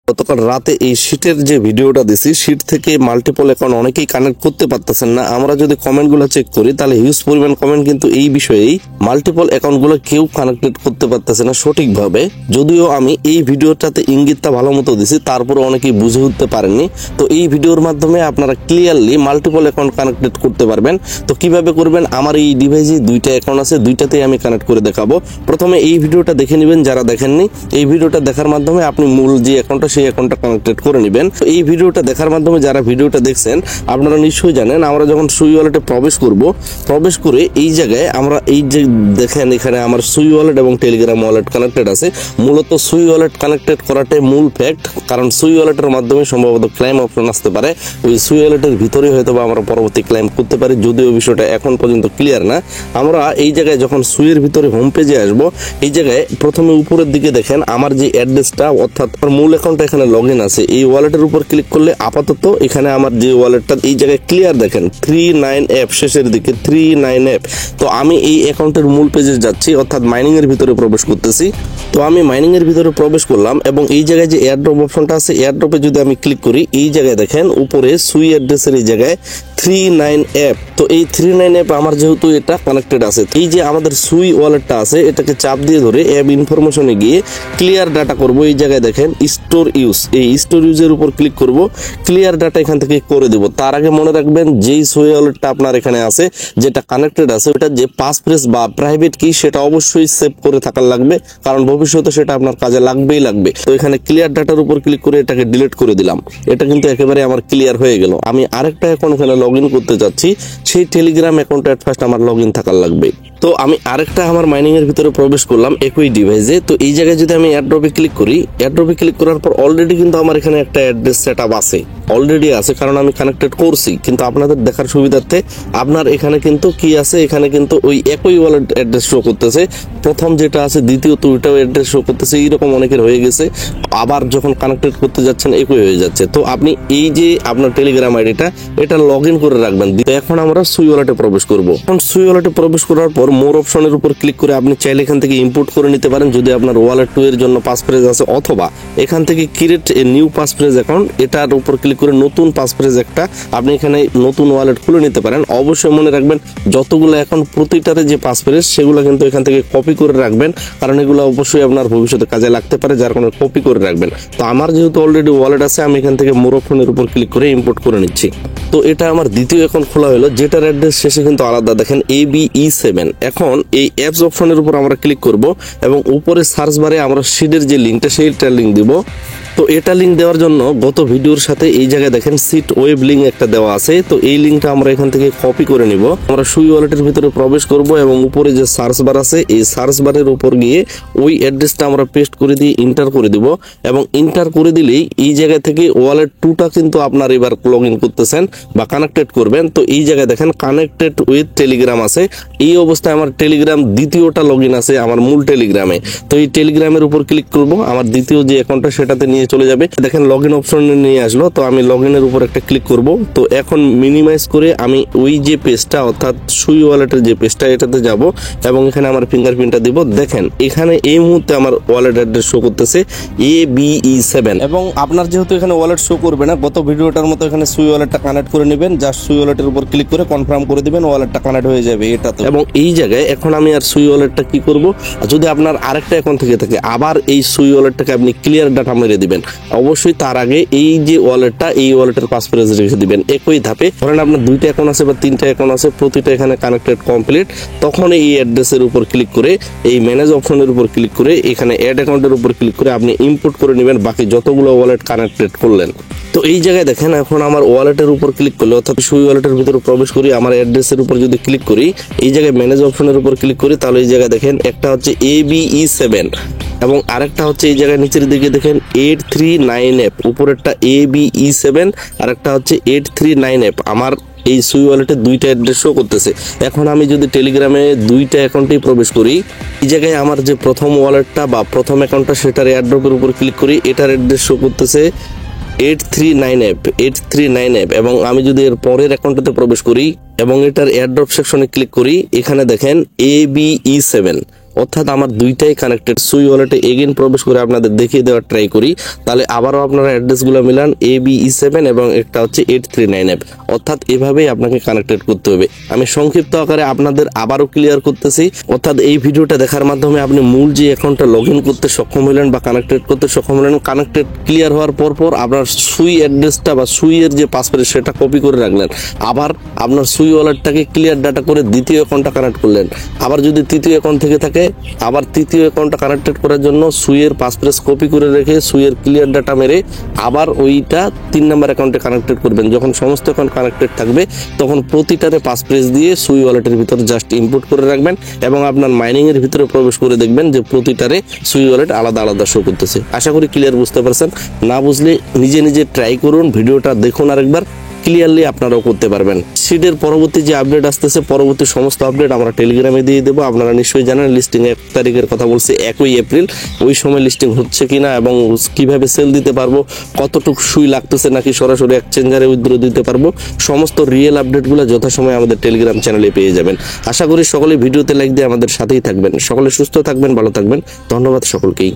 গতকাল রাতে এই শীটের যে ভিডিওটা দিছি, শীট থেকে মাল্টিপল অ্যাকাউন্ট অনেকেই কানেক্ট করতে পারতেছেন না। আমরা যদি কমেন্টগুলো চেক করি তাহলে হিউজ পরিমাণ কমেন্ট কিন্তু এই বিষয়েই, মাল্টিপল অ্যাকাউন্টগুলো কেউ কানেক্টেড করতে পারতেছে না সঠিকভাবে। যদিও আমি এই ভিডিওটাতে ইঙ্গিতটা ভালো মতো দিছি, তারপরে অনেকেই বুঝে উঠতে পারেননি। তো এই ভিডিওর মাধ্যমে আপনারা ক্লিয়ারলি মাল্টিপল অ্যাকাউন্ট কানেক্টেড করতে পারবেন। তো কিভাবে করবেন, আমার এই ডিভাইসে দুইটা অ্যাকাউন্ট আছে, দুইটাতেই আমি কানেক্ট করে দেখাবো। প্রথমে এই ভিডিওটা দেখে নেবেন যারা দেখেননি। এই ভিডিওটা দেখার মাধ্যমে আপনি মূল যে অ্যাকাউন্টটা সেই অ্যাকাউন্টটা কানেক্টেড করে নেবেন। এই ভিডিওটা দেখার মাধ্যমে যারা ভিডিওটা দেখছেন আপনারা নিশ্চয়ই জানেন, আমরা যখন সুই ওয়ালেটে প্রবেশ করে এই জায়গায় আমরা এই যে দেখেন এখানে আমার সুই ওয়ালেট এবং টেলিগ্রাম ওয়ালেট কানেক্টেড আছে। মূলত সুই ওয়ালেট কানেক্টেড করাটাই মূল ফ্যাক্ট, কারণ সুই ওয়ালেটের মাধ্যমে সম্ভবত ক্লাইম অপশন আসতে পারে। ওই সুই ওয়ালেটের ভিতরে হয়তো বা আমরা পরবর্তী ক্লাইম করতে পারি, যদিও বিষয়টা এখন পর্যন্ত ক্লিয়ার না। আমরা এই জায়গায় যখন সুইয়ের ভিতরে হোম পেজে আসবো, এই জায়গায় প্রথমে উপরের দিকে দেখেন আমার যে অ্যাড্রেসটা, অর্থাৎ আমার মূল অ্যাকাউন্টটা এখানে লগ ইন আছে। এই ওয়ালেটের উপর ক্লিক করলে আপাতত এখানে আমার যে ওয়ালেটটা এই জায়গায় ক্লিয়ার দেখেন 39 অ্যাপ, শেষের দিকে 39 অ্যাপ। তো আমি এই অ্যাকাউন্টের মূল পেজে যাচ্ছি, অর্থাৎ মাইনিং এর ভিতরে প্রবেশ করতেছি। তো আমি মাইনিং এর ভিতরে প্রবেশ করলাম এবং এই জায়গায় যে এয়ারড্রপ অপশনটা আছে, এয়ারড্রপে যদি আমি ক্লিক করি এই জায়গায় দেখেন উপরে সুই অ্যাড্রেসের এই জায়গায় 39 অ্যাপ। তো এই 39 অ্যাপ আমার যেহেতু এটা কানেক্টেড আছে, এই যে আমাদের সুই ওয়ালেটটা আছে এটাকে চাপ দিয়ে ধরে অ্যাপ ইনফরমেশনে গিয়ে ক্লিয়ার ডাটা করব। এই জায়গায় দেখেন স্টোর ইউজ, এই স্টোর ইউজের উপর ক্লিক করব, ক্লিয়ার ডাটা এখান থেকে করে দেব। তার আগে মনে রাখবেন যেই সুই ওয়ালেটটা আপনার এখানে আছে, যেটা কানেক্টেড আছে, ওটা যে পাসফ্রেজ বা প্রাইভেট কি সেটা অবশ্যই সেভ করে থাকার লাগবে, কারণ ভবিষ্যতে সেটা আপনার কাজে লাগবে। তো এখানে ক্লিয়ার ডাটার উপর ক্লিক করে এটাকে ডিলিট করে দিলাম। এটা কিন্তু একেবারে আমার ক্লিয়ার হয়ে গেল। আমি আরেকটা অ্যাকাউন্ট এখানে লগ ইন করতে যাচ্ছি, সেই টেলিগ্রাম অ্যাকাউন্টে এট ফার্স্ট আমার লগ ইন থাকার লাগবে। তো আমি আরেকটা আমার মাইনিং এর ভিতরে প্রবেশ করলাম একই ডিভাইসে। তো এই জায়গায় যদি আমি এয়ারড্রপে ক্লিক করি, এয়ারড্রপে ক্লিক করার পর অলরেডি কিন্তু আমার এখানে একটা অ্যাড্রেস সেটআপ আছে, অলরেডি আছে, কারণ আমি কানেক্টেড করছি। কিন্তু আপনাদের দেখার সুবিধার্থে আপনার এখানে কিন্তু কি আছে, এখানে কিন্তু ওই একই ওয়ালেট অ্যাড্রেস শো করতেছে। প্রথম যেটা আছে দ্বিতীয়ত ওইটাও অ্যাড্রেস শো করতেছে, এইরকম অনেকের হয়ে গেছে। আবার যখন কানেক্টেড করতে যাচ্ছেন একই হয়ে যাচ্ছে। তো আপনি এই যে আপনার টেলিগ্রাম আইডিটা এটা লগ ইন করে রাখবেন। এখন আমরা সুই ওয়ালেটে প্রবেশ করব। এখন সুই ওয়ালেটে প্রবেশ করার পর মোর অপশনের উপর ক্লিক করে আপনি চাইলে এখান থেকে ইম্পোর্ট করে নিতে পারেন যদি আপনার ওয়ালেট 2 এর জন্য পাসফ্রেজ আছে, অথবা এখান থেকে create a new passphrase account, এটার উপর ক্লিক করে নতুন পাসফ্রেজ একটা আপনি এখানে নতুন ওয়ালেট খুলে নিতে পারেন। অবশ্যই মনে রাখবেন যতগুলো অ্যাকাউন্ট প্রতিটারে যে পাসফ্রেজ সেগুলো কিন্তু এখান থেকে কপি করে রাখবেন, কারণ এগুলো অবশ্যই আপনার ভবিষ্যতে কাজে লাগতে পারে, যার কারণে কপি করে রাখবেন। তো আমার যেহেতু অলরেডি ওয়ালেট আছে, আমি এখান থেকে মোর অপশনের উপর ক্লিক করে ইম্পোর্ট করে নিচ্ছি। তো এটা আমার দ্বিতীয় অ্যাকাউন্ট খোলা হলো, যেটার অ্যাড্রেস শেষে কিন্তু আলাদা দেখেন ABE7। এখন এই অ্যাপস অপশনের উপর আমরা ক্লিক করব এবং উপরে সার্চ বারে আমরা সিডের যে লিঙ্কটা সেইটার লিঙ্ক দিব। তো এটা লিঙ্ক দেওয়ার জন্য গত ভিডিওর সাথে এই জায়গায় দেখেন সিট ওয়েব লিঙ্ক একটা দেওয়া আছে। তো এই লিঙ্কটা আমরা এখান থেকে কপি করে নিব। আমরা সুই ওয়ালেটের ভিতরে প্রবেশ করব এবং উপরে যে সার্চ বার আছে এই সার্চ বারের উপর গিয়ে ওই অ্যাড্রেসটা আমরা পেস্ট করে দিয়ে ইন্টার করে দিব, এবং ইন্টার করে দিলেই এই জায়গা থেকে ওয়ালেট 2টা কিন্তু আপনার এবার লগ ইন করতেছেন বা কানেক্টেড করবেন। তো এই জায়গায় দেখেন কানেক্টেড উইথ টেলিগ্রাম আছে। এই অবস্থায় আমার টেলিগ্রাম দ্বিতীয়টা লগ ইন আছে আমার মূল টেলিগ্রামে। তো এই টেলিগ্রামের উপর ক্লিক করব, আমার দ্বিতীয় যে অ্যাকাউন্টটা সেটাতে নিয়ে চলে যাবে। দেখেন লগ ইন অপশনে নিয়ে আসলো। তো আমি লগ ইনের উপর একটা ক্লিক করব। তো এখন মিনিমাইজ করে আমি ওই যে পেজটা, অর্থাৎ সুই ওয়ালেটের যে পেজটা, এটাতে যাব এবং এখানে আমার ফিঙ্গারপ্রিন্টটা দিব। দেখেন এখানে এই মুহূর্তে আমার ওয়ালেট অ্যাড্রেস শো করতেছে ABE7, এবং আপনার যেহেতু এখানে ওয়ালেট শো করবে না, গত ভিডিওটার মতো এখানে সুই ওয়ালেটটা কানেক্ট করে নেবেন। জাস্ট সুই ওয়ালেটের উপর ক্লিক করে কনফার্ম করে দিবেন, ওয়ালেটটা কানেক্ট হয়ে যাবে এটাতে। এবং এই জায়গায় এখন আমি আর সুই ওয়ালেটটা কি করব, যদি আপনার আরেকটা অ্যাকাউন্ট থেকে থাকে আবার এই সুই ওয়ালেটটাকে আপনি ক্লিয়ার ডাটা মেরে দিবেন। অবশ্যই তার আগে এই যে ওয়ালেটটা, এই ওয়ালেটের পাসফ্রেজ রেখে দিবেন একই ধাপে। ধরেন আপনার 2টা অ্যাকাউন্ট আছে বা 3টা অ্যাকাউন্ট আছে, প্রতিটা এখানে কানেক্টেড কমপ্লিট। তখন এই অ্যাড্রেসের উপর ক্লিক করে এই ম্যানেজ অপশনের উপর ক্লিক করে এখানে অ্যাড অ্যাকাউন্টের উপর ক্লিক করে আপনি ইম্পোর্ট করে নেবেন বাকি যতগুলো ওয়ালেট কানেক্টেড করলেন। তো এই জায়গায় দেখেন এখন আমার ওয়ালেটের উপর ক্লিক করলে, অর্থাৎ সুই ওয়ালেটের ভিতরে প্রবেশ করি, আমার অ্যাড্রেসের উপর যদি ক্লিক করি, এই জায়গায় ম্যানেজ অপশনের উপর ক্লিক করি, তাহলে এই জায়গায় দেখেন একটা হচ্ছে ABE7 এবং আরেকটা হচ্ছে এই জায়গায় নিচের দিকে দেখেন 839 অ্যাপ, উপরেরটা ABE7 আর একটা হচ্ছে 839 অ্যাপ। আমার এই সুই ওয়ালেটে 2টা অ্যাড্রেস শো করতেছে। এখন আমি যদি টেলিগ্রামে 2টা অ্যাকাউন্টেই প্রবেশ করি, এই জায়গায় আমার যে প্রথম ওয়ালেটটা বা প্রথম অ্যাকাউন্টটা সেটার এয়ারড্রপের উপর ক্লিক করি, এটার অ্যাড্রেস শো করতেছে 839 অ্যাপ। এবং আমি যদি এর পরের অ্যাকাউন্টটাতে প্রবেশ করি এবং এটার এয়ারড্রপ সেকশনে ক্লিক করি, এখানে দেখেন ABE7, অর্থাৎ আমার দুইটাই কানেক্টেড। সুই ওয়ালেটে এগেইন প্রবেশ করে আপনাদের দেখিয়ে দেওয়ার ট্রাই করি, তাহলে আবারও আপনারা অ্যাড্রেসগুলো মিলান ABE7 এবং একটা হচ্ছে 839F, অর্থাৎ এভাবেই আপনাকে কানেক্টেড করতে হবে। আমি সংক্ষিপ্ত আকারে আপনাদের আবারও ক্লিয়ার করতেছি। অর্থাৎ এই ভিডিওটা দেখার মাধ্যমে আপনি মূল যে অ্যাকাউন্টটা লগ ইন করতে সক্ষম হলেন বা কানেক্টেড করতে সক্ষম হলেন। কানেক্টেড ক্লিয়ার হওয়ার পর আপনার সুই অ্যাড্রেসটা বা সুইয়ের যে পাসওয়ার্ড সেটা কপি করে রাখলেন, আবার আপনার সুই ওয়ালেটটাকে ক্লিয়ার ডাটা করে দ্বিতীয় অ্যাকাউন্টটা কানেক্ট করলেন। আবার যদি তৃতীয় অ্যাকাউন্ট থেকে থাকে, আবার তৃতীয় অ্যাকাউন্টটা কানেক্টেড করার জন্য সুইয়ের পাসওয়ার্ড কপি করে রেখে সুইয়ের ক্লিয়ার ডাটা মেরে আবার ওইটা 3 নম্বর অ্যাকাউন্টে কানেক্টেড করবেন। যখন সমস্ত অ্যাকাউন্ট কানেক্টেড থাকবে তখন প্রতিটারে পাসওয়ার্ড দিয়ে সুই ওয়ালেটের ভিতরে জাস্ট ইনপুট করে রাখবেন এবং আপনার মাইনিং এর ভিতরে প্রবেশ করে দেখবেন যে প্রতিটারে সুই ওয়ালেট আলাদা আলাদা শো করতেছে। আশা করি ক্লিয়ার বুঝতে পারছেন। না বুঝলে নিজে নিজে ট্রাই করুন, ভিডিওটা দেখুন আরেকবার, ক্লিয়ারলি আপনারাও করতে পারবেন। সিডের পরবর্তী যে আপডেট আসতেছে, পরবর্তী সমস্ত আপডেট আমরা টেলিগ্রামে দিয়ে দেবো। আপনারা নিশ্চয়ই জানেন লিস্টিং 1 তারিখের কথা বলছে, 1 এপ্রিল। ওই সময় লিস্টিং হচ্ছে কিনা এবং কিভাবে সেল দিতে পারবো, কতটুকু সুই লাগতেছে নাকি সরাসরি এক্সচেঞ্জারে উইথড্র দিতে পারবো, সমস্ত রিয়েল আপডেটগুলো যথাসময়ে আমাদের টেলিগ্রাম চ্যানেলে পেয়ে যাবেন। আশা করি সকলে ভিডিওতে লাইক দিয়ে আমাদের সাথেই থাকবেন। সকলে সুস্থ থাকবেন, ভালো থাকবেন। ধন্যবাদ সকলকেই।